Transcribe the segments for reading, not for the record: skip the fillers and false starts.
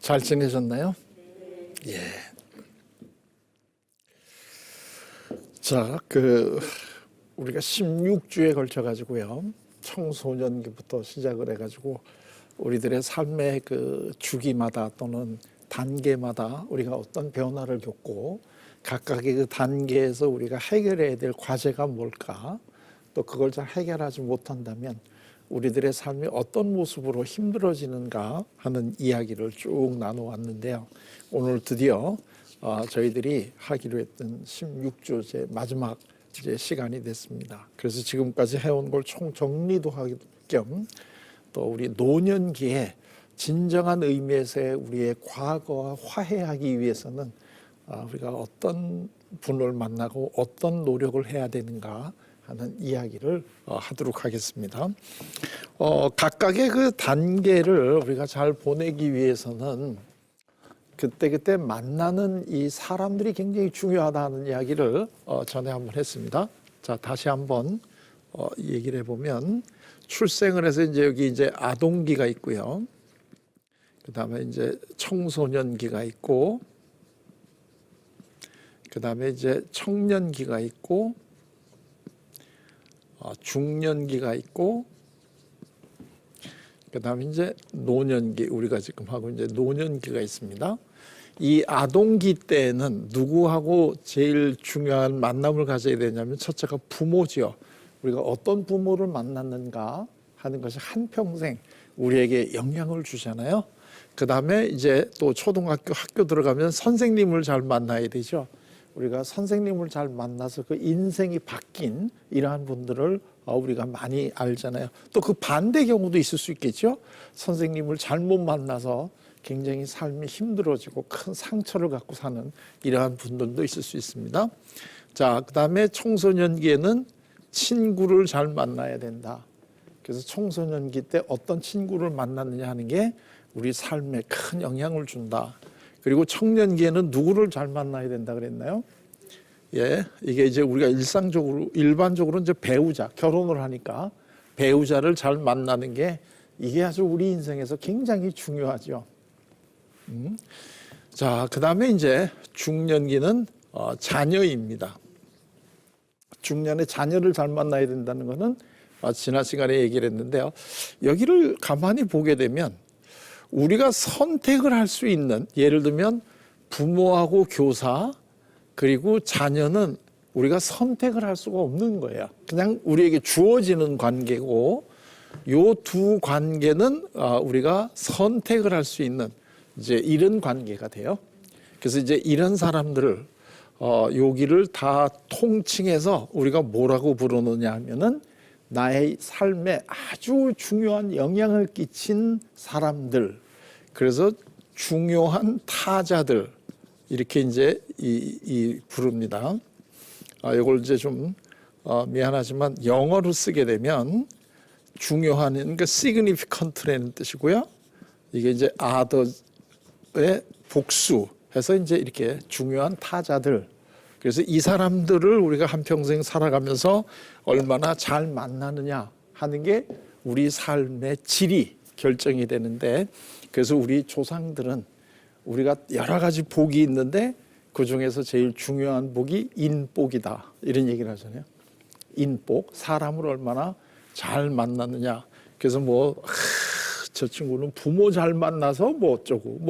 잘 지내셨나요? 예. 자, 우리가 16주에 걸쳐 가지고요. 청소년기부터 시작을 해 가지고 우리들의 삶의 주기마다 또는 단계마다 우리가 어떤 변화를 겪고 각각의 그 단계에서 우리가 해결해야 될 과제가 뭘까? 또 그걸 잘 해결하지 못한다면 우리들의 삶이 어떤 모습으로 힘들어지는가 하는 이야기를 쭉 나눠왔는데요. 오늘 드디어 저희들이 하기로 했던 16주 마지막 시간이 됐습니다. 그래서 지금까지 해온 걸 총 정리도 할 겸 또 우리 노년기에 진정한 의미에서의 우리의 과거와 화해하기 위해서는 우리가 어떤 분을 만나고 어떤 노력을 해야 되는가 하는 이야기를 하도록 하겠습니다. 각각의 그 단계를 우리가 잘 보내기 위해서는 그때 만나는 이 사람들이 굉장히 중요하다는 이야기를 전에 한번 했습니다. 자, 다시 한번 얘기를 해보면 출생을 해서 여기 아동기가 있고요. 그 다음에 청소년기가 있고, 그 다음에 청년기가 있고, 중년기가 있고, 그 다음에 노년기, 우리가 지금 하고 노년기가 있습니다. 이 아동기 때는 누구하고 제일 중요한 만남을 가져야 되냐면 첫째가 부모지요. 우리가 어떤 부모를 만났는가 하는 것이 한평생 우리에게 영향을 주잖아요. 그 다음에 또 초등학교 학교 들어가면 선생님을 잘 만나야 되죠. 우리가 선생님을 잘 만나서 그 인생이 바뀐 이러한 분들을 우리가 많이 알잖아요. 또 그 반대 경우도 있을 수 있겠죠. 선생님을 잘못 만나서 굉장히 삶이 힘들어지고 큰 상처를 갖고 사는 이러한 분들도 있을 수 있습니다. 자, 그 다음에 청소년기에는 친구를 잘 만나야 된다. 그래서 청소년기 때 어떤 친구를 만났느냐 하는 게 우리 삶에 큰 영향을 준다. 그리고 청년기에는 누구를 잘 만나야 된다 그랬나요? 예, 이게 우리가 일반적으로 배우자, 결혼을 하니까 배우자를 잘 만나는 게 이게 아주 우리 인생에서 굉장히 중요하죠. 자, 그 다음에 중년기는 자녀입니다. 중년에 자녀를 잘 만나야 된다는 것은 지난 시간에 얘기를 했는데요. 여기를 가만히 보게 되면 우리가 선택을 할 수 있는, 예를 들면 부모하고 교사 그리고 자녀는 우리가 선택을 할 수가 없는 거예요. 그냥 우리에게 주어지는 관계고, 요 두 관계는 우리가 선택을 할 수 있는 이런 관계가 돼요. 그래서 이런 사람들을 여기를 다 통칭해서 우리가 뭐라고 부르느냐 하면은 나의 삶에 아주 중요한 영향을 끼친 사람들, 그래서 중요한 타자들, 이렇게 부릅니다. 이걸 좀 미안하지만 영어로 쓰게 되면 중요한, 그러니까 significant라는 뜻이고요. 이게 other의 복수해서 이렇게 중요한 타자들. 그래서 이 사람들을 우리가 한평생 살아가면서 얼마나 잘 만나느냐 하는 게 우리 삶의 질이 결정이 되는데, 그래서 우리 조상들은 우리가 여러 가지 복이 있는데 그 중에서 제일 중요한 복이 인복이다, 이런 얘기를 하잖아요. 인복, 사람을 얼마나 잘 만나느냐. 그래서 저 친구는 부모 잘 만나서 어쩌고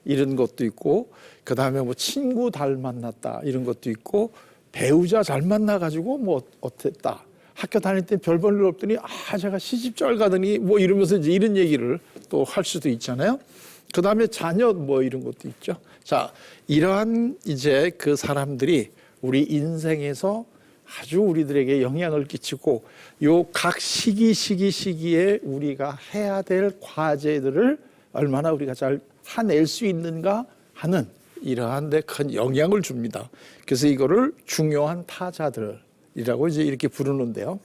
이런 것도 있고, 그 다음에 친구 잘 만났다 이런 것도 있고, 배우자 잘 만나가지고 어땠다. 학교 다닐 때 별 볼 일 없더니 제가 시집 잘 가더니 이러면서 이런 얘기를 또 할 수도 있잖아요. 그 다음에 자녀 이런 것도 있죠. 자, 이러한 그 사람들이 우리 인생에서 아주 우리들에게 영향을 끼치고, 요 각 시기에 우리가 해야 될 과제들을 얼마나 우리가 잘 해낼 수 있는가 하는 이러한 데 큰 영향을 줍니다. 그래서 이거를 중요한 타자들이라고 이렇게 부르는데요.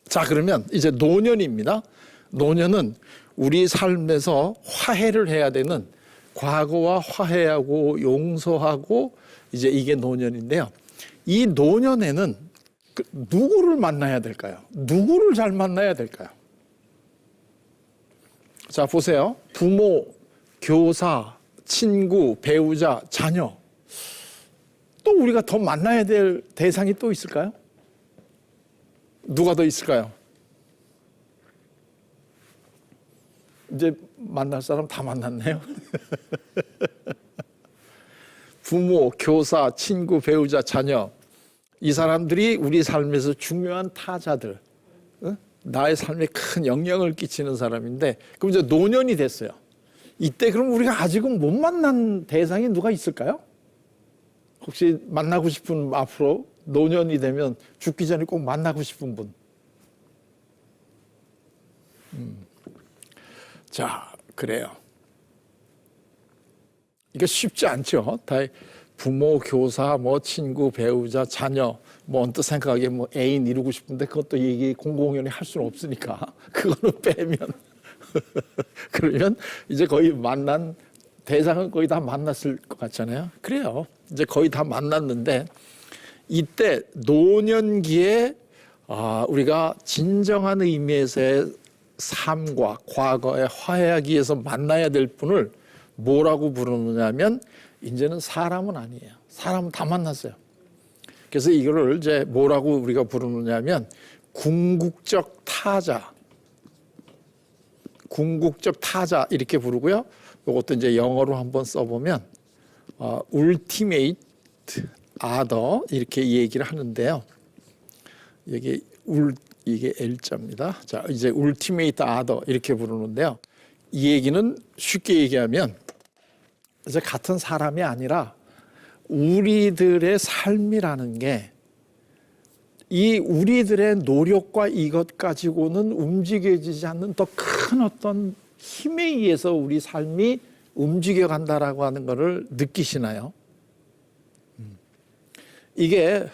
자, 그러면 노년입니다. 노년은 우리 삶에서 화해를 해야 되는, 과거와 화해하고 용서하고 이게 노년인데요. 이 노년에는 누구를 만나야 될까요? 누구를 잘 만나야 될까요? 자, 보세요. 부모, 교사, 친구, 배우자, 자녀. 또 우리가 더 만나야 될 대상이 또 있을까요? 누가 더 있을까요? 이제 만날 사람 다 만났네요. 부모, 교사, 친구, 배우자, 자녀. 이 사람들이 우리 삶에서 중요한 타자들, 나의 삶에 큰 영향을 끼치는 사람인데, 그럼 이제 노년이 됐어요. 이때 그럼 우리가 아직은 못 만난 대상이 누가 있을까요? 혹시 만나고 싶은, 앞으로 노년이 되면 죽기 전에 꼭 만나고 싶은 분. 자, 그래요. 이게 쉽지 않죠. 다 부모, 교사, 뭐 친구, 배우자, 자녀, 뭐 언뜻 생각하기에 뭐 애인 이루고 싶은데 그것도 얘기 공공연히 할 수는 없으니까 그거는 빼면 그러면 이제 거의 만난 대상은 거의 다 만났을 것 같잖아요. 그래요. 이제 거의 다 만났는데 이때 노년기에 우리가 진정한 의미에서의 삶과 과거에 화해하기 위해서 만나야 될 분을 뭐라고 부르느냐면 이제는 사람은 아니에요. 사람은 다 만났어요. 그래서 이거를 이제 뭐라고 우리가 부르느냐면 궁극적 타자. 궁극적 타자 이렇게 부르고요. 이것도 이제 영어로 한번 써보면 ultimate other 이렇게 얘기를 하는데요. 이게 L자입니다. 자, 이제 ultimate other 이렇게 부르는데요. 이 얘기는 쉽게 얘기하면 이제 같은 사람이 아니라 우리들의 삶이라는 게 이 우리들의 노력과 이것 가지고는 움직여지지 않는 더 큰 어떤 힘에 의해서 우리 삶이 움직여 간다라고 하는 것을 느끼시나요? 이게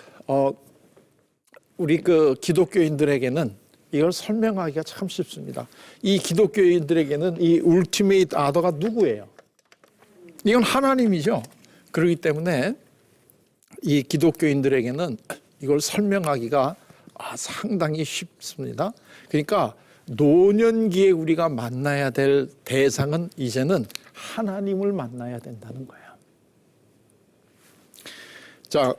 우리 그 기독교인들에게는 이걸 설명하기가 참 쉽습니다. 이 기독교인들에게는 이 울티메이트 아더가 누구예요? 이건 하나님이죠. 그렇기 때문에 이 기독교인들에게는 이걸 설명하기가 상당히 쉽습니다. 그러니까 노년기에 우리가 만나야 될 대상은 이제는 하나님을 만나야 된다는 거예요. 자,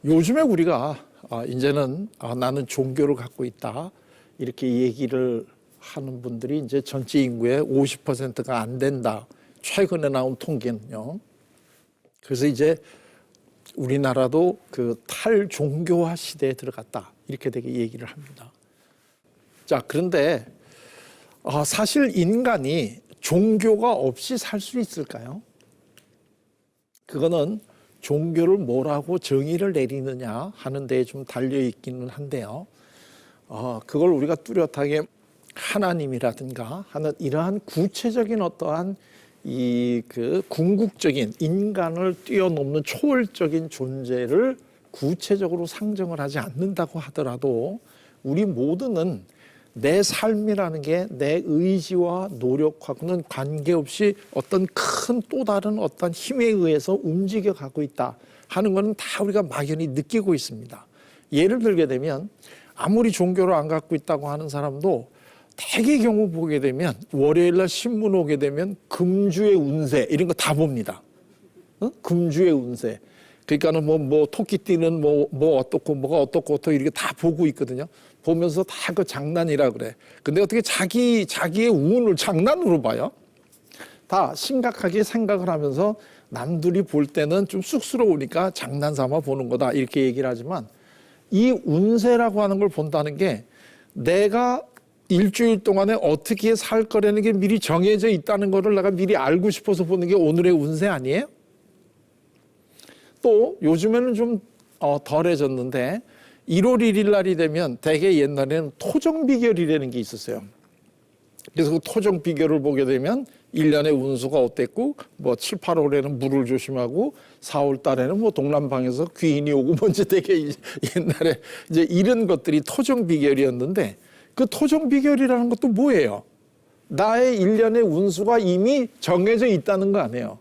요즘에 우리가 이제는 나는 종교를 갖고 있다 이렇게 얘기를 하는 분들이 이제 전체 인구의 50%가 안 된다. 최근에 나온 통계는요. 그래서 이제 우리나라도 그 탈종교화 시대에 들어갔다 이렇게 되게 얘기를 합니다. 자, 그런데 사실 인간이 종교가 없이 살 수 있을까요? 그거는 종교를 뭐라고 정의를 내리느냐 하는 데에 좀 달려 있기는 한데요. 그걸 우리가 뚜렷하게 하나님이라든가 하는 이러한 구체적인 어떠한 그 궁극적인 인간을 뛰어넘는 초월적인 존재를 구체적으로 상정을 하지 않는다고 하더라도 우리 모두는 내 삶이라는 게 내 의지와 노력하고는 관계없이 어떤 큰 또 다른 어떤 힘에 의해서 움직여 가고 있다 하는 것은 다 우리가 막연히 느끼고 있습니다. 예를 들게 되면 아무리 종교를 안 갖고 있다고 하는 사람도 대개 경우 보게 되면 월요일날 신문 오게 되면 금주의 운세 이런 거 다 봅니다. 금주의 운세. 그러니까는 뭐 토끼띠는 뭐 어떻고 뭐가 어떻고 이렇게 다 보고 있거든요. 보면서 다 그 장난이라 그래. 근데 어떻게 자기의 운을 장난으로 봐요? 다 심각하게 생각을 하면서 남들이 볼 때는 좀 쑥스러우니까 장난 삼아 보는 거다 이렇게 얘기를 하지만 이 운세라고 하는 걸 본다는 게 내가 일주일 동안에 어떻게 살 거라는 게 미리 정해져 있다는 거를 내가 미리 알고 싶어서 보는 게 오늘의 운세 아니에요? 또 요즘에는 좀 덜해졌는데 1월 1일 날이 되면 대개 옛날에는 토정비결이라는 게 있었어요. 그래서 그 토정비결을 보게 되면 1년의 운수가 어땠고 뭐 7, 8월에는 물을 조심하고 4월 달에는 뭐 동남방에서 귀인이 오고 뭔지 되게 옛날에 이제 이런 것들이 토정비결이었는데 그 토정비결이라는 것도 뭐예요? 나의 1년의 운수가 이미 정해져 있다는 거 아니에요.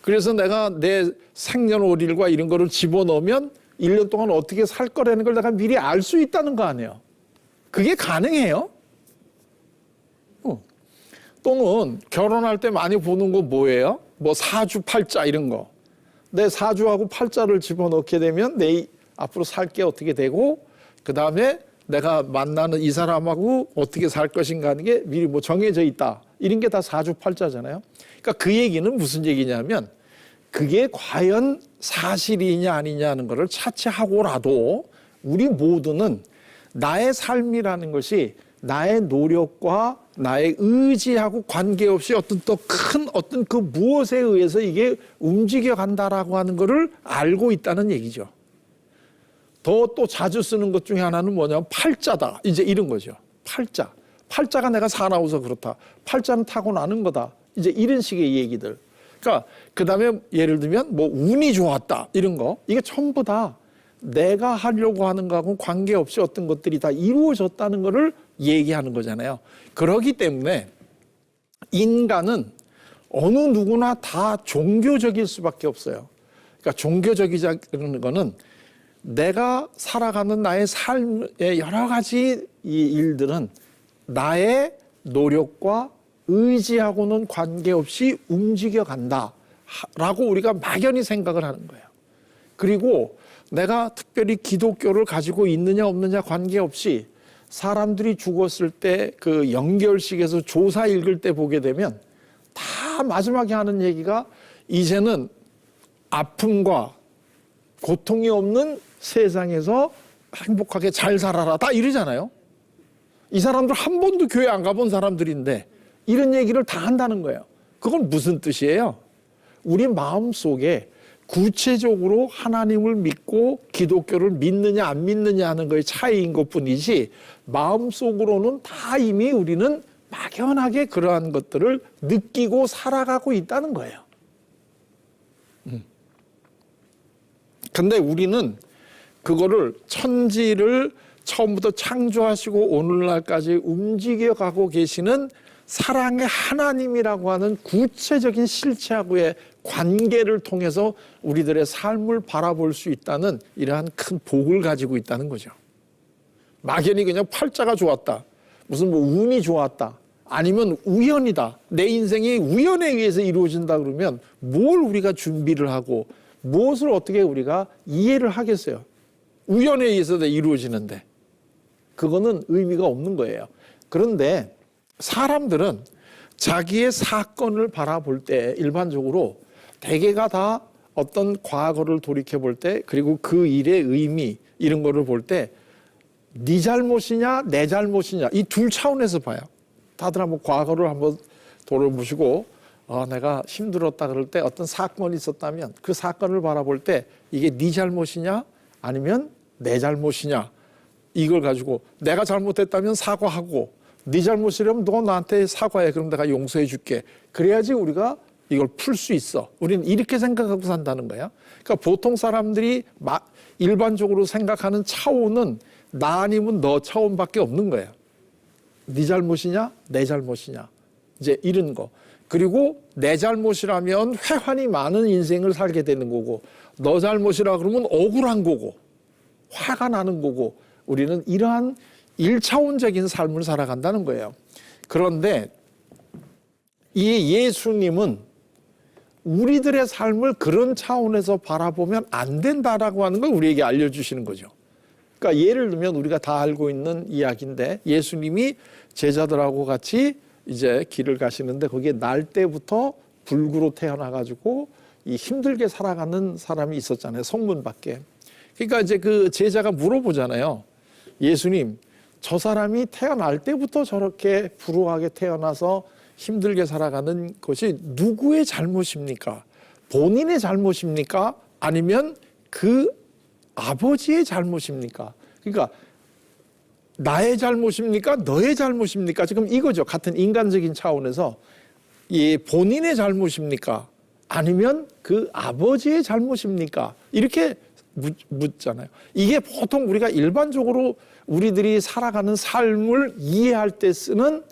그래서 내가 내 생년월일과 이런 거를 집어넣으면 1년 동안 어떻게 살 거라는 걸 내가 미리 알 수 있다는 거 아니에요. 그게 가능해요? 또는 결혼할 때 많이 보는 거 뭐예요? 뭐 사주팔자 이런 거. 내 사주하고 팔자를 집어넣게 되면 내 앞으로 살 게 어떻게 되고, 그 다음에 내가 만나는 이 사람하고 어떻게 살 것인가 하는 게 미리 뭐 정해져 있다. 이런 게 다 사주팔자잖아요. 그러니까 그 얘기는 무슨 얘기냐면, 그게 과연 사실이냐 아니냐 하는 것을 차치하고라도 우리 모두는 나의 삶이라는 것이 나의 노력과 나의 의지하고 관계없이 어떤 또 큰 어떤 그 무엇에 의해서 이게 움직여 간다라고 하는 것을 알고 있다는 얘기죠. 더 또 자주 쓰는 것 중에 하나는 뭐냐면 팔자다. 이제 이런 거죠. 팔자. 팔자가 내가 사나워서 그렇다. 팔자는 타고나는 거다. 이제 이런 식의 얘기들. 그러니까 그다음에 예를 들면 뭐 운이 좋았다. 이런 거. 이게 전부 다 내가 하려고 하는 거하고 관계없이 어떤 것들이 다 이루어졌다는 것을 얘기하는 거잖아요. 그렇기 때문에 인간은 어느 누구나 다 종교적일 수밖에 없어요. 그러니까 종교적이자는 거는 내가 살아가는 나의 삶의 여러 가지 이 일들은 나의 노력과 의지하고는 관계없이 움직여 간다라고 우리가 막연히 생각을 하는 거예요. 그리고 내가 특별히 기독교를 가지고 있느냐 없느냐 관계없이 사람들이 죽었을 때 그 영결식에서 조사 읽을 때 보게 되면 다 마지막에 하는 얘기가 이제는 아픔과 고통이 없는 세상에서 행복하게 잘 살아라 다 이러잖아요. 이 사람들 한 번도 교회 안 가본 사람들인데 이런 얘기를 다 한다는 거예요. 그건 무슨 뜻이에요? 우리 마음속에 구체적으로 하나님을 믿고 기독교를 믿느냐 안 믿느냐 하는 거의 차이인 것뿐이지 마음속으로는 다 이미 우리는 막연하게 그러한 것들을 느끼고 살아가고 있다는 거예요. 근데 우리는 그거를 천지를 처음부터 창조하시고 오늘날까지 움직여가고 계시는 사랑의 하나님이라고 하는 구체적인 실체하고의 관계를 통해서 우리들의 삶을 바라볼 수 있다는 이러한 큰 복을 가지고 있다는 거죠. 막연히 그냥 팔자가 좋았다, 무슨 뭐 운이 좋았다, 아니면 우연이다, 내 인생이 우연에 의해서 이루어진다 그러면 뭘 우리가 준비를 하고 무엇을 어떻게 우리가 이해를 하겠어요? 우연에 의해서 이루어지는데 그거는 의미가 없는 거예요. 그런데 사람들은 자기의 사건을 바라볼 때 일반적으로 대개가 다 어떤 과거를 돌이켜 볼 때 그리고 그 일의 의미 이런 거를 볼 때 네 잘못이냐 내 잘못이냐 이 둘 차원에서 봐요. 다들 한번 과거를 한번 돌아보시고 내가 힘들었다 그럴 때 어떤 사건이 있었다면 그 사건을 바라볼 때 이게 네 잘못이냐 아니면 내 잘못이냐 이걸 가지고 내가 잘못했다면 사과하고 네 잘못이라면 너 나한테 사과해. 그럼 내가 용서해 줄게. 그래야지 우리가 이걸 풀 수 있어. 우리는 이렇게 생각하고 산다는 거야. 그러니까 보통 사람들이 일반적으로 생각하는 차원은 나 아니면 너 차원밖에 없는 거예요. 네 잘못이냐 내 잘못이냐 이제 이런 거. 그리고 내 잘못이라면 회환이 많은 인생을 살게 되는 거고 너 잘못이라 그러면 억울한 거고 화가 나는 거고 우리는 이러한 1차원적인 삶을 살아간다는 거예요. 그런데 이 예수님은 우리들의 삶을 그런 차원에서 바라보면 안 된다라고 하는 걸 우리에게 알려주시는 거죠. 그러니까 예를 들면 우리가 다 알고 있는 이야기인데 예수님이 제자들하고 같이 이제 길을 가시는데 거기에 날 때부터 불구로 태어나가지고 이 힘들게 살아가는 사람이 있었잖아요. 성문 밖에. 그러니까 이제 그 제자가 물어보잖아요. 예수님, 저 사람이 태어날 때부터 저렇게 불우하게 태어나서 힘들게 살아가는 것이 누구의 잘못입니까? 본인의 잘못입니까? 아니면 그 아버지의 잘못입니까? 그러니까 나의 잘못입니까? 너의 잘못입니까? 지금 이거죠. 같은 인간적인 차원에서 본인의 잘못입니까? 아니면 그 아버지의 잘못입니까? 이렇게 묻잖아요. 이게 보통 우리가 일반적으로 우리들이 살아가는 삶을 이해할 때 쓰는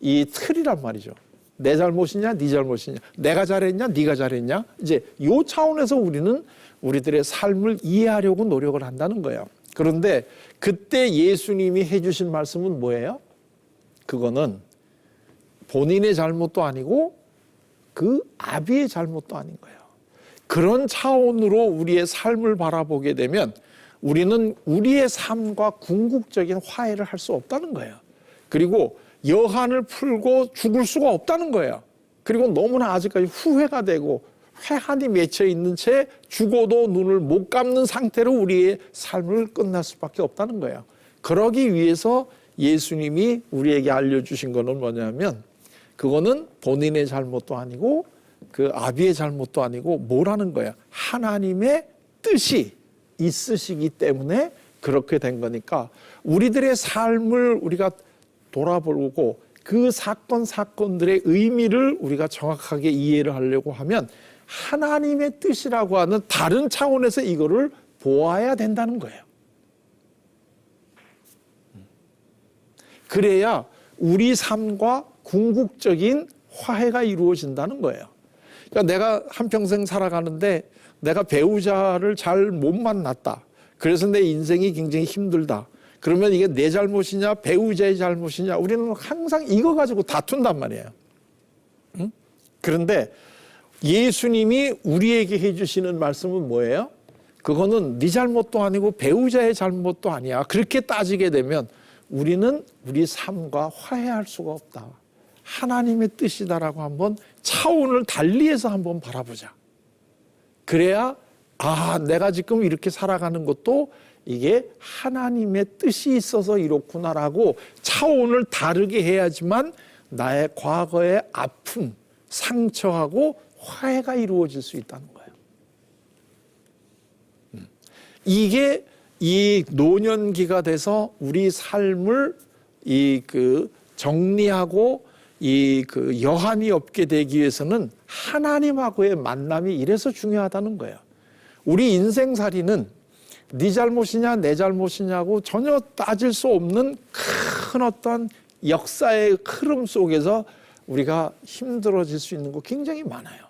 이 틀이란 말이죠. 내 잘못이냐, 네 잘못이냐, 내가 잘했냐, 네가 잘했냐. 이제 이 차원에서 우리는 우리들의 삶을 이해하려고 노력을 한다는 거예요. 그런데 그때 예수님이 해주신 말씀은 뭐예요? 그거는 본인의 잘못도 아니고 그 아비의 잘못도 아닌 거예요. 그런 차원으로 우리의 삶을 바라보게 되면 우리는 우리의 삶과 궁극적인 화해를 할 수 없다는 거예요. 그리고 여한을 풀고 죽을 수가 없다는 거예요. 그리고 너무나 아직까지 후회가 되고 회한이 맺혀 있는 채 죽어도 눈을 못 감는 상태로 우리의 삶을 끝날 수밖에 없다는 거예요. 그러기 위해서 예수님이 우리에게 알려주신 거는 뭐냐면 그거는 본인의 잘못도 아니고 그 아비의 잘못도 아니고 뭐라는 거예요. 하나님의 뜻이 있으시기 때문에 그렇게 된 거니까 우리들의 삶을 우리가 돌아보고 그 사건들의 의미를 우리가 정확하게 이해를 하려고 하면 하나님의 뜻이라고 하는 다른 차원에서 이거를 보아야 된다는 거예요. 그래야 우리 삶과 궁극적인 화해가 이루어진다는 거예요. 그러니까 내가 한평생 살아가는데 내가 배우자를 잘 못 만났다. 그래서 내 인생이 굉장히 힘들다. 그러면 이게 내 잘못이냐 배우자의 잘못이냐 우리는 항상 이거 가지고 다툰단 말이에요. 응? 그런데 예수님이 우리에게 해주시는 말씀은 뭐예요? 그거는 네 잘못도 아니고 배우자의 잘못도 아니야. 그렇게 따지게 되면 우리는 우리 삶과 화해할 수가 없다. 하나님의 뜻이다라고 한번 차원을 달리해서 한번 바라보자. 그래야 내가 지금 이렇게 살아가는 것도 이게 하나님의 뜻이 있어서 이렇구나라고 차원을 다르게 해야지만 나의 과거의 아픔, 상처하고 화해가 이루어질 수 있다는 거예요. 이게 이 노년기가 돼서 우리 삶을 정리하고 여한이 없게 되기 위해서는 하나님하고의 만남이 이래서 중요하다는 거예요. 우리 인생살이는 네 잘못이냐 내 잘못이냐고 전혀 따질 수 없는 큰 어떤 역사의 흐름 속에서 우리가 힘들어질 수 있는 거 굉장히 많아요.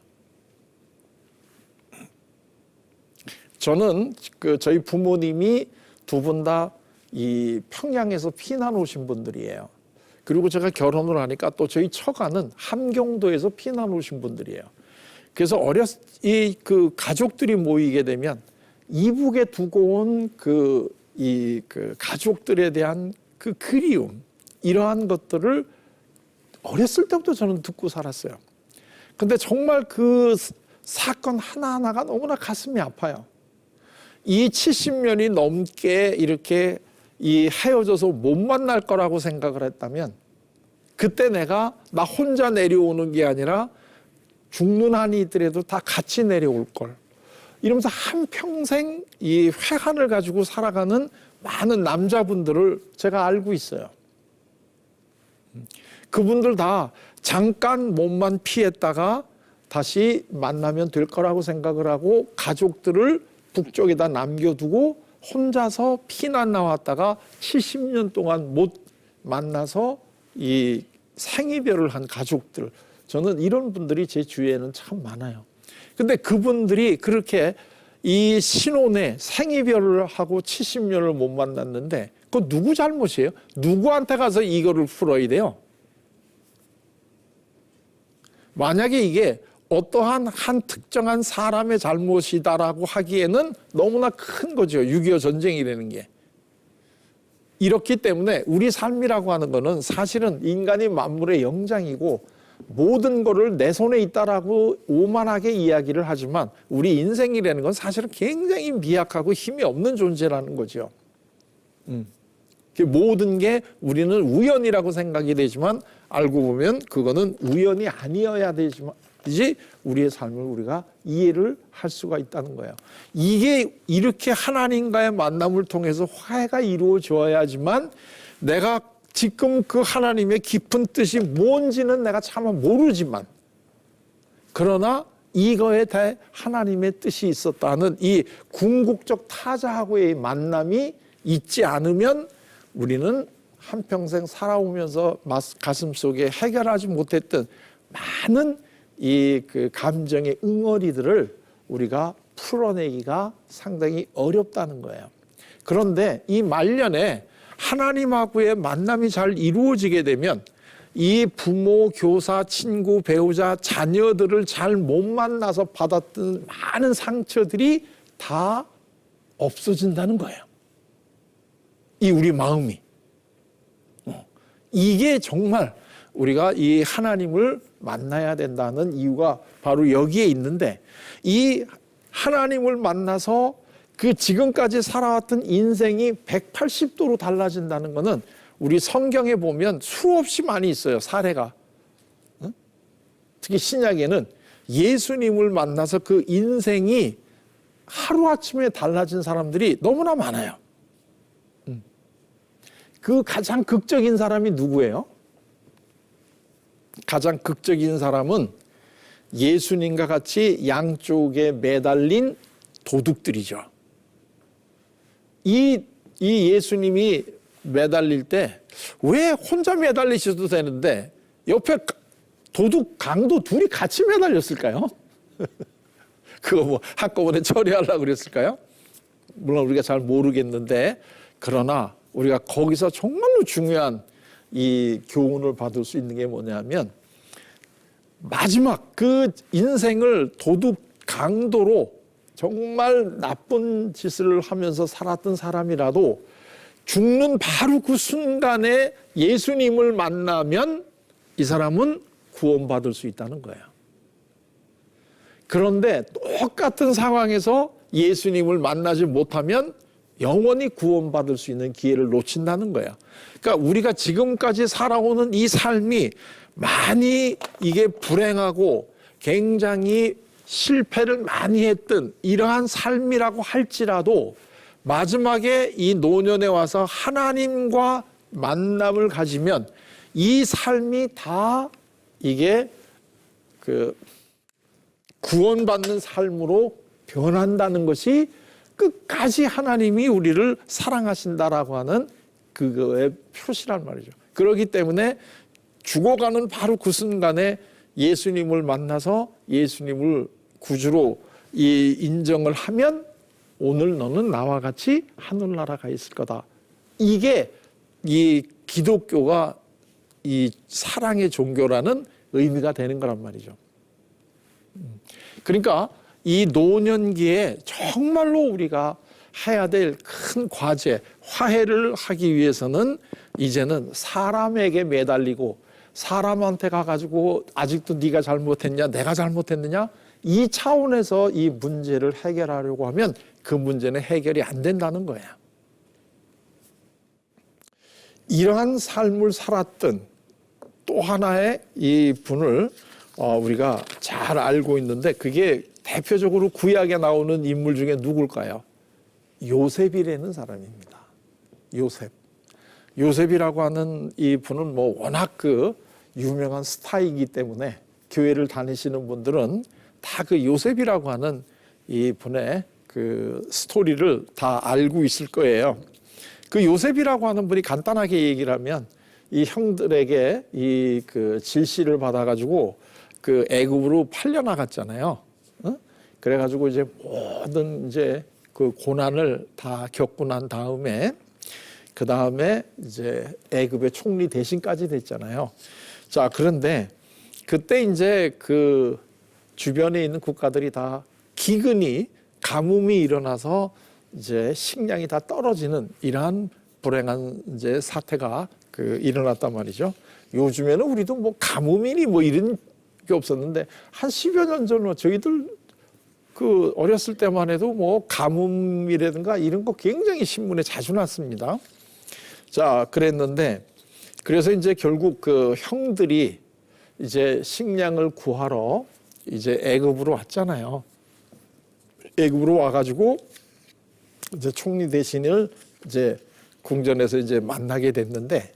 저는 저희 부모님이 두 분 다 이 평양에서 피난 오신 분들이에요. 그리고 제가 결혼을 하니까 또 저희 처가는 함경도에서 피난 오신 분들이에요. 그래서 가족들이 모이게 되면 이북에 두고 온 가족들에 대한 그 그리움, 이러한 것들을 어렸을 때부터 저는 듣고 살았어요. 근데 정말 그 사건 하나하나가 너무나 가슴이 아파요. 이 70년이 넘게 이렇게 헤어져서 못 만날 거라고 생각을 했다면 그때 나 혼자 내려오는 게 아니라 죽는 한이 있더라도 다 같이 내려올 걸. 이러면서 한평생 이 회한을 가지고 살아가는 많은 남자분들을 제가 알고 있어요. 그분들 다 잠깐 몸만 피했다가 다시 만나면 될 거라고 생각을 하고 가족들을 북쪽에다 남겨두고 혼자서 피난 나왔다가 70년 동안 못 만나서 이 생이별을 한 가족들, 저는 이런 분들이 제 주위에는 참 많아요. 근데 그분들이 그렇게 이 신혼에 생이별을 하고 70년을 못 만났는데 그거 누구 잘못이에요? 누구한테 가서 이거를 풀어야 돼요? 만약에 이게 어떠한 특정한 사람의 잘못이다라고 하기에는 너무나 큰 거죠. 6.25 전쟁이라는 게. 이렇기 때문에 우리 삶이라고 하는 거는 사실은 인간이 만물의 영장이고 모든 거를 내 손에 있다라고 오만하게 이야기를 하지만 우리 인생이라는 건 사실은 굉장히 미약하고 힘이 없는 존재라는 거죠. 모든 게 우리는 우연이라고 생각이 되지만 알고 보면 그거는 우연이 아니어야 되지만 이제 우리의 삶을 우리가 이해를 할 수가 있다는 거예요. 이게 이렇게 하나님과의 만남을 통해서 화해가 이루어져야지만 내가 지금 그 하나님의 깊은 뜻이 뭔지는 내가 차마 모르지만 그러나 이거에 대해 하나님의 뜻이 있었다는 이 궁극적 타자하고의 만남이 있지 않으면 우리는 한평생 살아오면서 가슴속에 해결하지 못했던 많은 그 감정의 응어리들을 우리가 풀어내기가 상당히 어렵다는 거예요. 그런데 이 말년에 하나님하고의 만남이 잘 이루어지게 되면 이 부모, 교사, 친구, 배우자, 자녀들을 잘 못 만나서 받았던 많은 상처들이 다 없어진다는 거예요. 이 우리 마음이. 이게 정말 우리가 이 하나님을 만나야 된다는 이유가 바로 여기에 있는데, 이 하나님을 만나서 그 지금까지 살아왔던 인생이 180도로 달라진다는 것은 우리 성경에 보면 수없이 많이 있어요, 사례가. 특히 신약에는 예수님을 만나서 그 인생이 하루아침에 달라진 사람들이 너무나 많아요. 그 가장 극적인 사람이 누구예요? 가장 극적인 사람은 예수님과 같이 양쪽에 매달린 도둑들이죠. 이 예수님이 매달릴 때 왜 혼자 매달리셔도 되는데 옆에 도둑 강도 둘이 같이 매달렸을까요? 그거 뭐 한꺼번에 처리하려고 그랬을까요? 물론 우리가 잘 모르겠는데, 그러나 우리가 거기서 정말로 중요한 이 교훈을 받을 수 있는 게 뭐냐면, 마지막 그 인생을 도둑 강도로 정말 나쁜 짓을 하면서 살았던 사람이라도 죽는 바로 그 순간에 예수님을 만나면 이 사람은 구원받을 수 있다는 거예요. 그런데 똑같은 상황에서 예수님을 만나지 못하면 영원히 구원받을 수 있는 기회를 놓친다는 거예요. 그러니까 우리가 지금까지 살아오는 이 삶이 많이 이게 불행하고 굉장히 실패를 많이 했던 이러한 삶이라고 할지라도 마지막에 이 노년에 와서 하나님과 만남을 가지면 이 삶이 다 이게 그 구원받는 삶으로 변한다는 것이 끝까지 하나님이 우리를 사랑하신다라고 하는 그거의 표시란 말이죠. 그렇기 때문에 죽어가는 바로 그 순간에 예수님을 만나서 예수님을 구주로 인정을 하면 오늘 너는 나와 같이 하늘나라 가 있을 거다. 이게 이 기독교가 이 사랑의 종교라는 의미가 되는 거란 말이죠. 그러니까 이 노년기에 정말로 우리가 해야 될 큰 과제, 화해를 하기 위해서는 이제는 사람에게 매달리고 사람한테 가가지고 아직도 네가 잘못했냐, 내가 잘못했느냐, 이 차원에서 이 문제를 해결하려고 하면 그 문제는 해결이 안 된다는 거예요. 이러한 삶을 살았던 또 하나의 이 분을 우리가 잘 알고 있는데, 그게 대표적으로 구약에 나오는 인물 중에 누굴까요? 요셉이라는 사람입니다. 요셉이라고 하는 이 분은 뭐 워낙 그 유명한 스타이기 때문에 교회를 다니시는 분들은 다 그 요셉이라고 하는 이 분의 그 스토리를 다 알고 있을 거예요. 그 요셉이라고 하는 분이 간단하게 얘기를 하면 이 형들에게 이 그 질시를 받아가지고 그 애굽으로 팔려 나갔잖아요. 그래가지고 이제 모든 이제 그 고난을 다 겪고 난 다음에 그 다음에 이제 애굽의 총리 대신까지 됐잖아요. 자, 그런데 그때 이제 그 주변에 있는 국가들이 다 기근이 가뭄이 일어나서 이제 식량이 다 떨어지는 이러한 불행한 이제 사태가 그 일어났단 말이죠. 요즘에는 우리도 뭐 가뭄이니 뭐 이런 게 없었는데 한 10여 년 전에 저희들 그 어렸을 때만 해도 뭐 가뭄이라든가 이런 거 굉장히 신문에 자주 났습니다. 자, 그랬는데 그래서 이제 결국 그 형들이 이제 식량을 구하러 이제 애굽으로 왔잖아요. 애굽으로 와가지고 이제 총리 대신을 이제 궁전에서 이제 만나게 됐는데,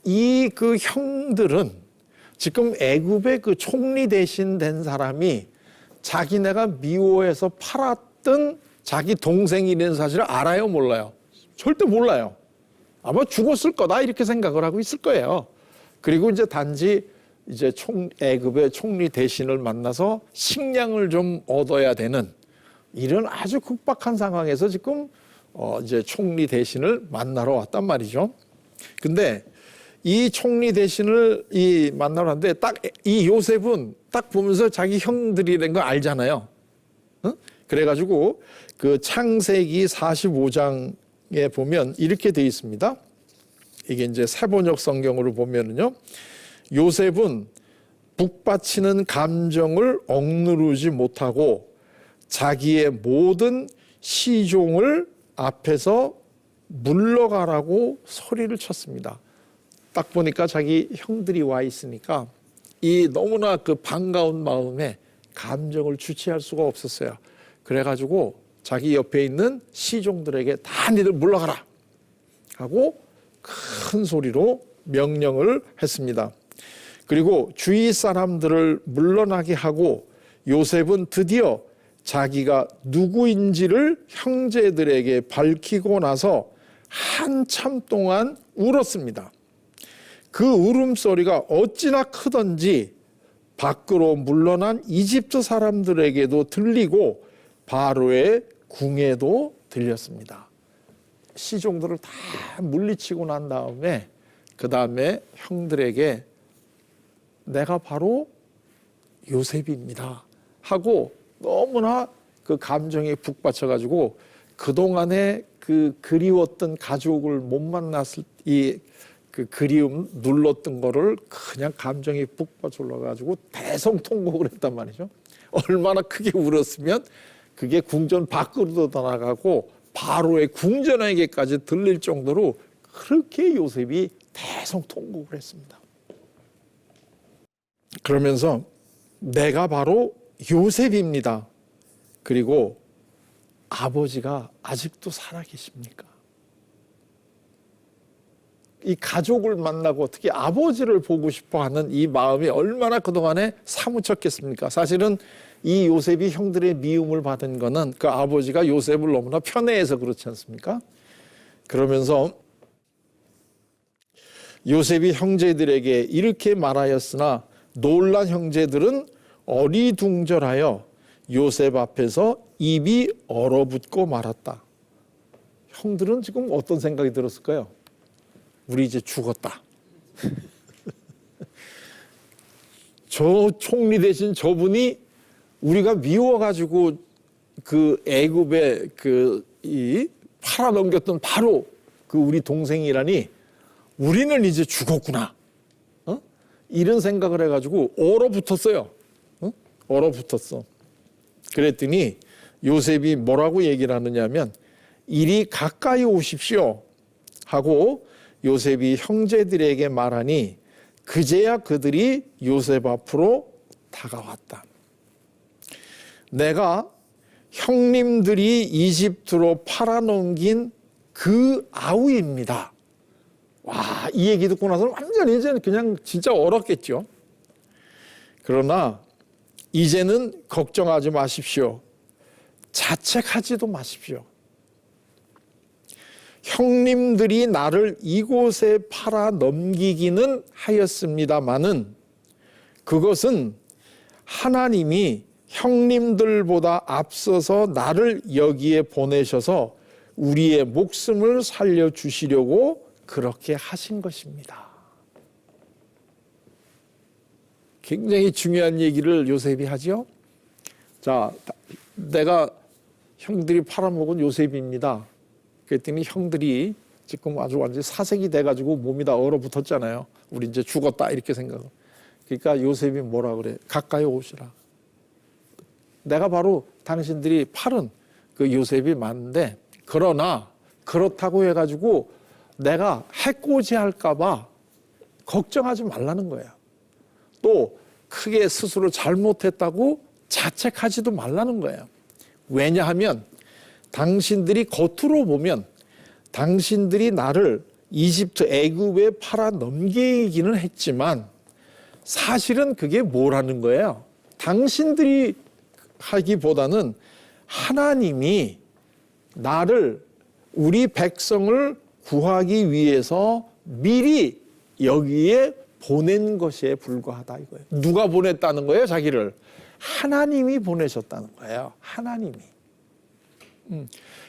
이 그 형들은 지금 애굽의 그 총리 대신 된 사람이 자기네가 미워해서 팔았던 자기 동생이라는 사실을 알아요, 몰라요? 절대 몰라요. 아마 죽었을 거다 이렇게 생각을 하고 있을 거예요. 그리고 이제 단지 이제 애굽의 총리 대신을 만나서 식량을 좀 얻어야 되는 이런 아주 급박한 상황에서 지금 이제 총리 대신을 만나러 왔단 말이죠. 근데 이 총리 대신을 만나러 왔는데 딱 이 요셉은 딱 보면서 자기 형들이라는 거 알잖아요. 응? 그래가지고 그 창세기 45장에 보면 이렇게 돼 있습니다. 이게 이제 세번역 성경으로 보면은요, 요셉은 북받치는 감정을 억누르지 못하고 자기의 모든 시종을 앞에서 물러가라고 소리를 쳤습니다. 딱 보니까 자기 형들이 와 있으니까 이 너무나 그 반가운 마음에 감정을 주체할 수가 없었어요. 그래가지고 자기 옆에 있는 시종들에게 다 니들 물러가라 하고 큰 소리로 명령을 했습니다. 그리고 주위 사람들을 물러나게 하고 요셉은 드디어 자기가 누구인지를 형제들에게 밝히고 나서 한참 동안 울었습니다. 그 울음소리가 어찌나 크던지 밖으로 물러난 이집트 사람들에게도 들리고 바로의 궁에도 들렸습니다. 시종들을 다 물리치고 난 다음에 그 다음에 형들에게 내가 바로 요셉입니다 하고 너무나 그 감정에 북받쳐가지고 그동안에 그 그리웠던 가족을 못 만났을 그 그리움 눌렀던 거를 그냥 감정이 북받쳐 올라가지고 대성통곡을 했단 말이죠. 얼마나 크게 울었으면 그게 궁전 밖으로도 나가고 바로의 궁전에게까지 들릴 정도로 그렇게 요셉이 대성통곡을 했습니다. 그러면서 내가 바로 요셉입니다. 그리고 아버지가 아직도 살아계십니까? 이 가족을 만나고 특히 아버지를 보고 싶어하는 이 마음이 얼마나 그동안에 사무쳤겠습니까? 사실은 이 요셉이 형들의 미움을 받은 거는 그 아버지가 요셉을 너무나 편애해서 그렇지 않습니까? 그러면서 요셉이 형제들에게 이렇게 말하였으나 놀란 형제들은 어리둥절하여 요셉 앞에서 입이 얼어붙고 말았다. 형들은 지금 어떤 생각이 들었을까요? 우리 이제 죽었다. 저 총리 대신 저분이 우리가 미워가지고 그 애굽에 팔아넘겼던 바로 그 우리 동생이라니 우리는 이제 죽었구나. 이런 생각을 해가지고 얼어붙었어요. 얼어붙었어. 그랬더니 요셉이 뭐라고 얘기를 하느냐면 이리 가까이 오십시오 하고 요셉이 형제들에게 말하니 그제야 그들이 요셉 앞으로 다가왔다. 내가 형님들이 이집트로 팔아넘긴 그 아우입니다. 와, 이 얘기 듣고 나서는 완전히 이제는 그냥 진짜 얼었겠죠. 그러나 이제는 걱정하지 마십시오. 자책하지도 마십시오. 형님들이 나를 이곳에 팔아 넘기기는 하였습니다마는 그것은 하나님이 형님들보다 앞서서 나를 여기에 보내셔서 우리의 목숨을 살려주시려고 그렇게 하신 것입니다. 굉장히 중요한 얘기를 요셉이 하죠. 자, 내가 형들이 팔아먹은 요셉입니다. 그랬더니 형들이 지금 아주 완전히 사색이 돼가지고 몸이 다 얼어붙었잖아요. 우리 이제 죽었다 이렇게 생각을. 그러니까 요셉이 뭐라 그래? 가까이 오시라. 내가 바로 당신들이 팔은 그 요셉이 맞는데 그러나 그렇다고 해가지고 내가 해코지할까 봐 걱정하지 말라는 거예요. 또 크게 스스로 잘못했다고 자책하지도 말라는 거예요. 왜냐하면 당신들이 겉으로 보면 당신들이 나를 이집트 애굽에 팔아 넘기기는 했지만 사실은 그게 뭐라는 거예요? 당신들이 하기보다는 하나님이 나를 우리 백성을 구하기 위해서 미리 여기에 보낸 것에 불과하다 이거예요. 누가 보냈다는 거예요? 자기를. 하나님이 보내셨다는 거예요. 하나님이.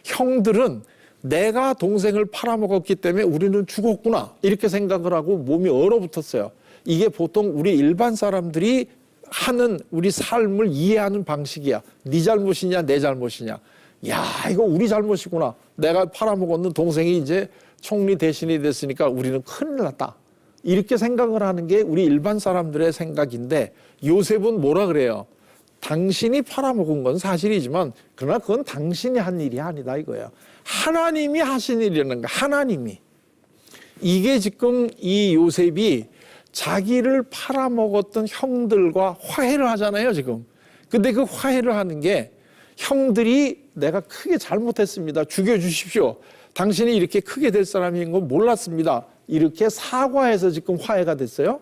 형들은 내가 동생을 팔아먹었기 때문에 우리는 죽었구나 이렇게 생각을 하고 몸이 얼어붙었어요. 이게 보통 우리 일반 사람들이 하는 우리 삶을 이해하는 방식이야. 네 잘못이냐 내 잘못이냐. 야, 이거 우리 잘못이구나. 내가 팔아먹었는 동생이 이제 총리 대신이 됐으니까 우리는 큰일 났다. 이렇게 생각을 하는 게 우리 일반 사람들의 생각인데, 요셉은 뭐라 그래요? 당신이 팔아먹은 건 사실이지만 그러나 그건 당신이 한 일이 아니다 이거예요. 하나님이 하신 일이라는 거야. 하나님이. 이게 지금 이 요셉이 자기를 팔아먹었던 형들과 화해를 하잖아요 지금. 근데 그 화해를 하는 게, 형들이 내가 크게 잘못했습니다, 죽여주십시오, 당신이 이렇게 크게 될 사람인 건 몰랐습니다, 이렇게 사과해서 지금 화해가 됐어요?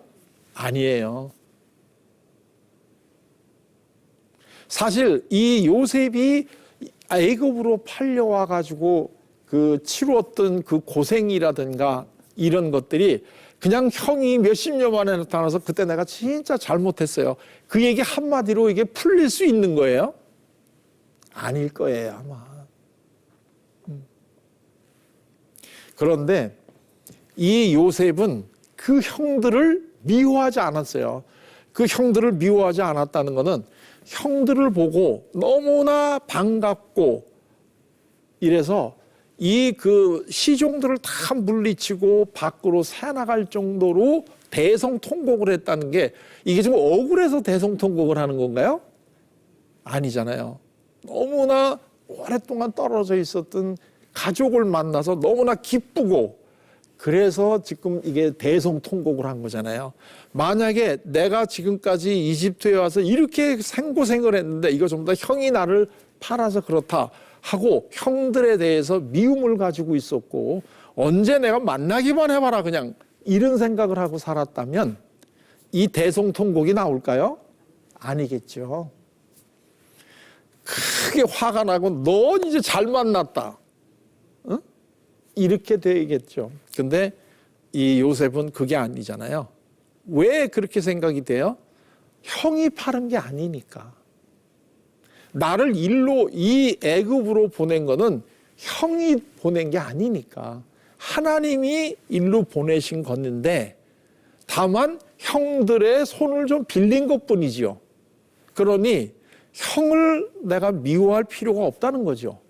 아니에요. 사실 이 요셉이 애굽으로 팔려와 가지고 그 치루었던 그 고생이라든가 이런 것들이 그냥 형이 몇십 년 만에 나타나서 그때 내가 진짜 잘못했어요, 그 얘기 한마디로 이게 풀릴 수 있는 거예요? 아닐 거예요 아마. 그런데 이 요셉은 그 형들을 미워하지 않았어요. 그 형들을 미워하지 않았다는 것은 형들을 보고 너무나 반갑고 이래서 이 그 시종들을 다 물리치고 밖으로 새나갈 정도로 대성통곡을 했다는 게, 이게 지금 억울해서 대성통곡을 하는 건가요? 아니잖아요. 너무나 오랫동안 떨어져 있었던 가족을 만나서 너무나 기쁘고, 그래서 지금 이게 대성통곡을 한 거잖아요. 만약에 내가 지금까지 이집트에 와서 이렇게 생고생을 했는데 이거 전부 다 형이 나를 팔아서 그렇다 하고 형들에 대해서 미움을 가지고 있었고, 언제 내가 만나기만 해봐라 그냥 이런 생각을 하고 살았다면 이 대성통곡이 나올까요? 아니겠죠. 크게 화가 나고 넌 이제 잘 만났다, 응? 이렇게 되겠죠. 근데 이 요셉은 그게 아니잖아요. 왜 그렇게 생각이 돼요? 형이 팔은 게 아니니까. 나를 일로 이 애굽으로 보낸 거는 형이 보낸 게 아니니까 하나님이 일로 보내신 건데, 다만 형들의 손을 좀 빌린 것뿐이지요. 그러니 형을 내가 미워할 필요가 없다는 거죠.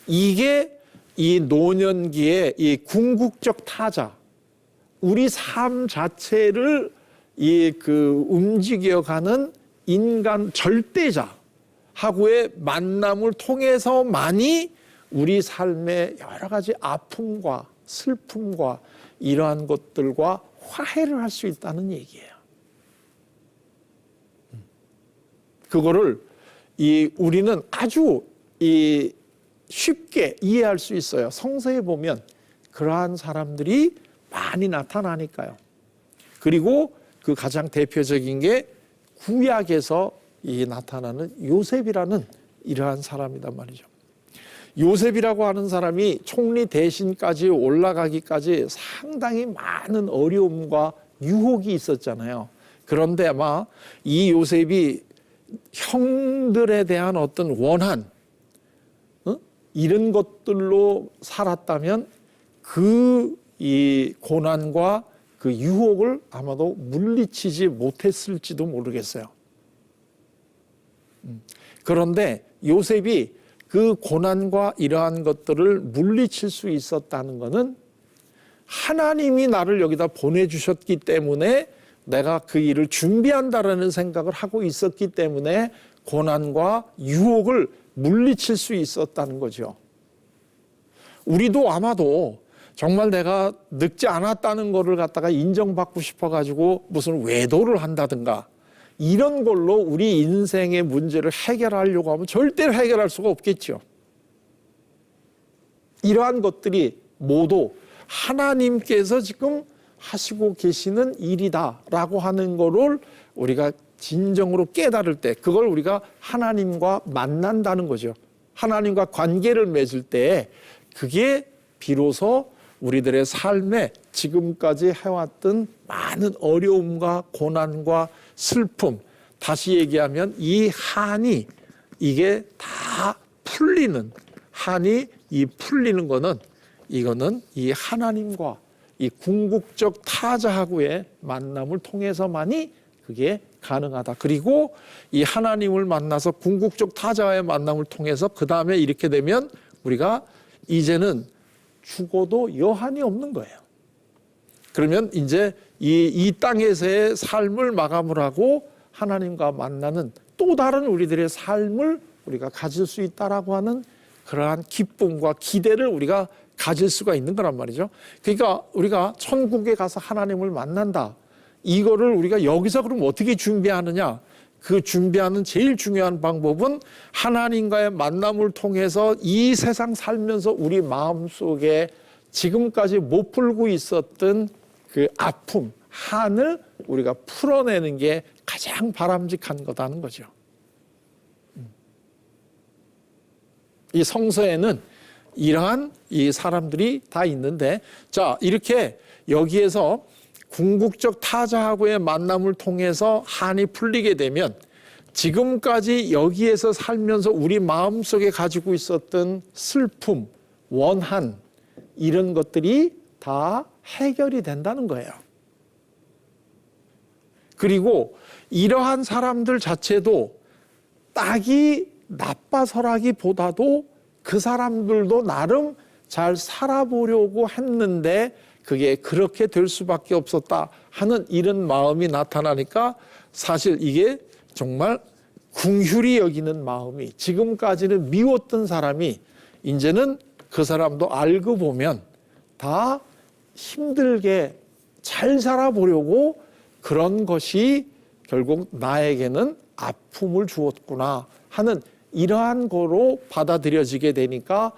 이게 이 노년기에 이 궁극적 타자, 우리 삶 자체를 이 그 움직여가는 인간 절대자하고의 만남을 통해서만이 우리 삶의 여러 가지 아픔과 슬픔과 이러한 것들과 화해를 할 수 있다는 얘기예요. 그거를 우리는 아주 쉽게 이해할 수 있어요. 성서에 보면 그러한 사람들이 많이 나타나니까요. 그리고 그 가장 대표적인 게 구약에서 나타나는 요셉이라는 이러한 사람이란 말이죠. 요셉이라고 하는 사람이 총리 대신까지 올라가기까지 상당히 많은 어려움과 유혹이 있었잖아요. 그런데 아마 이 요셉이 형들에 대한 어떤 원한, 이런 것들로 살았다면 이 고난과 그 유혹을 아마도 물리치지 못했을지도 모르겠어요. 그런데 요셉이 그 고난과 이러한 것들을 물리칠 수 있었다는 것은 하나님이 나를 여기다 보내주셨기 때문에 내가 그 일을 준비한다라는 생각을 하고 있었기 때문에 고난과 유혹을 물리칠 수 있었다는 거죠. 우리도 아마도 정말 내가 늙지 않았다는 거를 갖다가 인정받고 싶어가지고 무슨 외도를 한다든가 이런 걸로 우리 인생의 문제를 해결하려고 하면 절대로 해결할 수가 없겠죠. 이러한 것들이 모두 하나님께서 지금 하시고 계시는 일이다라고 하는 거를 우리가 진정으로 깨달을 때, 그걸 우리가 하나님과 만난다는 거죠. 하나님과 관계를 맺을 때 그게 비로소 우리들의 삶에 지금까지 해왔던 많은 어려움과 고난과 슬픔, 다시 얘기하면 이 한이 이게 다 풀리는, 한이 이 풀리는 거는 이거는 이 하나님과 이 궁극적 타자하고의 만남을 통해서만이 그게 가능하다. 그리고 이 하나님을 만나서 궁극적 타자와의 만남을 통해서 그 다음에 이렇게 되면 우리가 이제는 죽어도 여한이 없는 거예요. 그러면 이제 이 땅에서의 삶을 마감을 하고 하나님과 만나는 또 다른 우리들의 삶을 우리가 가질 수 있다라고 하는 그러한 기쁨과 기대를 우리가 가질 수가 있는 거란 말이죠. 그러니까 우리가 천국에 가서 하나님을 만난다. 이거를 우리가 여기서 그럼 어떻게 준비하느냐? 그 준비하는 제일 중요한 방법은 하나님과의 만남을 통해서 이 세상 살면서 우리 마음속에 지금까지 못 풀고 있었던 그 아픔, 한을 우리가 풀어내는 게 가장 바람직한 거다는 거죠. 이 성서에는 이러한 이 사람들이 다 있는데, 자, 이렇게 여기에서 궁극적 타자하고의 만남을 통해서 한이 풀리게 되면 지금까지 여기에서 살면서 우리 마음속에 가지고 있었던 슬픔, 원한, 이런 것들이 다 해결이 된다는 거예요. 그리고 이러한 사람들 자체도 딱이 나빠서라기보다도 그 사람들도 나름 잘 살아보려고 했는데 그게 그렇게 될 수밖에 없었다 하는 이런 마음이 나타나니까 사실 이게 정말 긍휼히 여기는 마음이, 지금까지는 미웠던 사람이 이제는 그 사람도 알고 보면 다 힘들게 잘 살아보려고 그런 것이 결국 나에게는 아픔을 주었구나 하는 이러한 거로 받아들여지게 되니까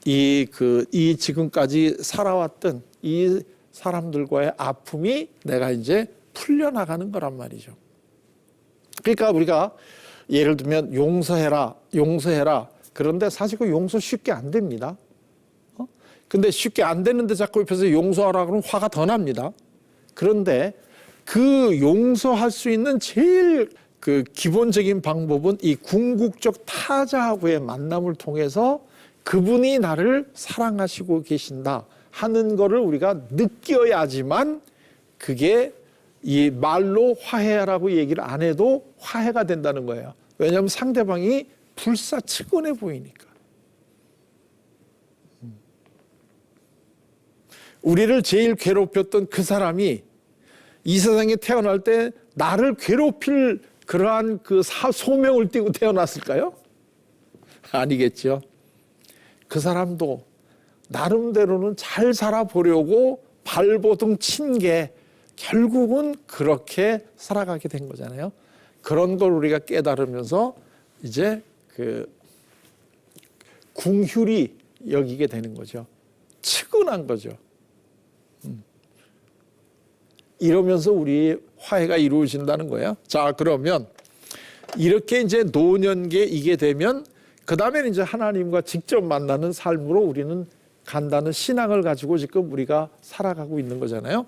이 지금까지 살아왔던 이 사람들과의 아픔이 내가 이제 풀려나가는 거란 말이죠. 그러니까 우리가 예를 들면 용서해라. 그런데 사실 그 용서 쉽게 안 됩니다. 근데 쉽게 안 되는데 자꾸 옆에서 용서하라 그러면 화가 더 납니다. 그런데 그 용서할 수 있는 제일 그 기본적인 방법은 이 궁극적 타자하고의 만남을 통해서 그분이 나를 사랑하시고 계신다 하는 거를 우리가 느껴야지만 그게 이 말로 화해라고 얘기를 안 해도 화해가 된다는 거예요. 왜냐하면 상대방이 불사치근해 보이니까. 우리를 제일 괴롭혔던 그 사람이 이 세상에 태어날 때 나를 괴롭힐 그러한 그 소명을 띠고 태어났을까요? 아니겠죠. 그 사람도 나름대로는 잘 살아보려고 발버둥 친 게 결국은 그렇게 살아가게 된 거잖아요. 그런 걸 우리가 깨달으면서 이제 그 긍휼히 여기게 되는 거죠. 측은한 거죠. 이러면서 우리 화해가 이루어진다는 거예요. 자, 그러면 이렇게 이제 노년기에 이게 되면 그 다음에는 이제 하나님과 직접 만나는 삶으로 우리는 간다는 신앙을 가지고 지금 우리가 살아가고 있는 거잖아요.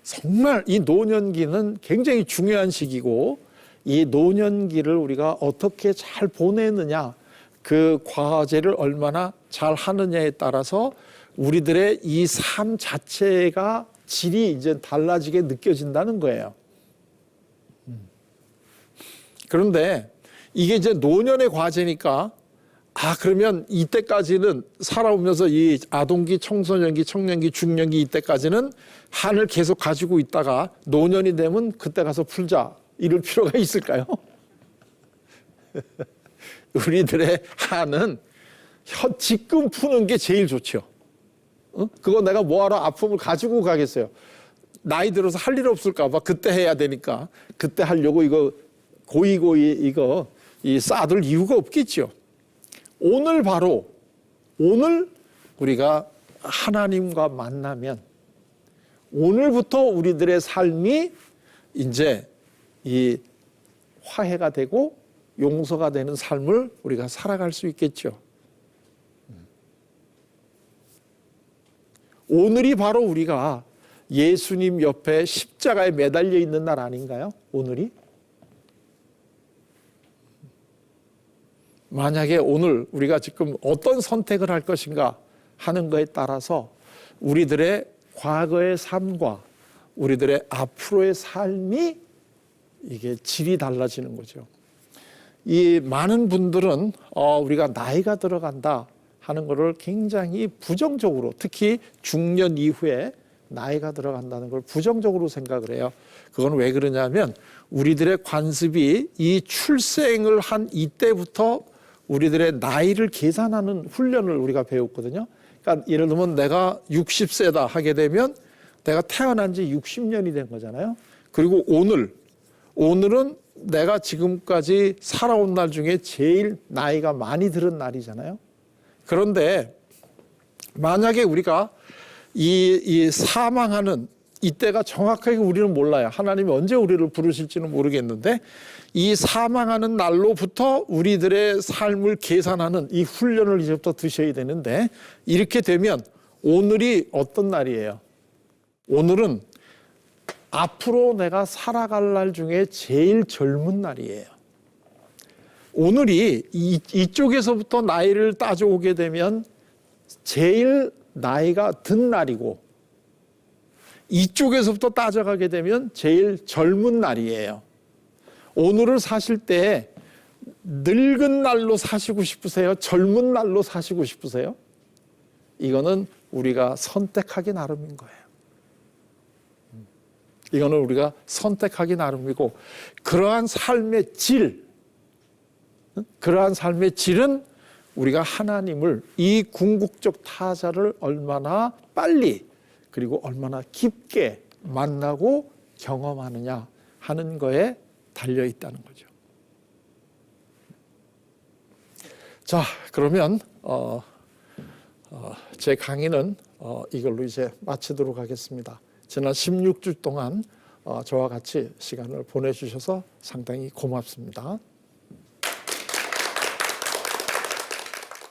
정말 이 노년기는 굉장히 중요한 시기고 이 노년기를 우리가 어떻게 잘 보내느냐, 그 과제를 얼마나 잘 하느냐에 따라서 우리들의 이 삶 자체가 질이 이제 달라지게 느껴진다는 거예요. 그런데 이게 이제 노년의 과제니까 그러면 이때까지는 살아오면서 이 아동기, 청소년기, 청년기, 중년기 이때까지는 한을 계속 가지고 있다가 노년이 되면 그때 가서 풀자 이럴 필요가 있을까요? 우리들의 한은 지금 푸는 게 제일 좋죠. 그거 내가 뭐하러 아픔을 가지고 가겠어요. 나이 들어서 할 일 없을까 봐 그때 해야 되니까 그때 하려고 이거 고이고이 이거 쌓아둘 이유가 없겠죠. 오늘 우리가 하나님과 만나면 오늘부터 우리들의 삶이 이제 이 화해가 되고 용서가 되는 삶을 우리가 살아갈 수 있겠죠. 오늘이 바로 우리가 예수님 옆에 십자가에 매달려 있는 날 아닌가요? 오늘이? 만약에 오늘 우리가 지금 어떤 선택을 할 것인가 하는 것에 따라서 우리들의 과거의 삶과 우리들의 앞으로의 삶이 이게 질이 달라지는 거죠. 이 많은 분들은 우리가 나이가 들어간다 하는 것을 굉장히 부정적으로, 특히 중년 이후에 나이가 들어간다는 걸 부정적으로 생각을 해요. 그건 왜 그러냐면 우리들의 관습이 이 출생을 한 이때부터 우리들의 나이를 계산하는 훈련을 우리가 배웠거든요. 그러니까 예를 들면 내가 60세다 하게 되면 내가 태어난 지 60년이 된 거잖아요. 그리고 오늘은 내가 지금까지 살아온 날 중에 제일 나이가 많이 들은 날이잖아요. 그런데 만약에 우리가 이 사망하는 이때가 정확하게 우리는 몰라요. 하나님이 언제 우리를 부르실지는 모르겠는데 이 사망하는 날로부터 우리들의 삶을 계산하는 이 훈련을 이제부터 드셔야 되는데 이렇게 되면 오늘이 어떤 날이에요? 오늘은 앞으로 내가 살아갈 날 중에 제일 젊은 날이에요. 오늘이 이쪽에서부터 나이를 따져오게 되면 제일 나이가 든 날이고 이쪽에서부터 따져가게 되면 제일 젊은 날이에요. 오늘을 사실 때 늙은 날로 사시고 싶으세요? 젊은 날로 사시고 싶으세요? 이거는 우리가 선택하기 나름인 거예요. 이거는 우리가 선택하기 나름이고 그러한 삶의 질은 우리가 하나님을 이 궁극적 타자를 얼마나 빨리 그리고 얼마나 깊게 만나고 경험하느냐 하는 거에 달려 있다는 거죠. 자, 그러면 제 강의는 이걸로 이제 마치도록 하겠습니다. 지난 16주 동안 저와 같이 시간을 보내주셔서 상당히 고맙습니다.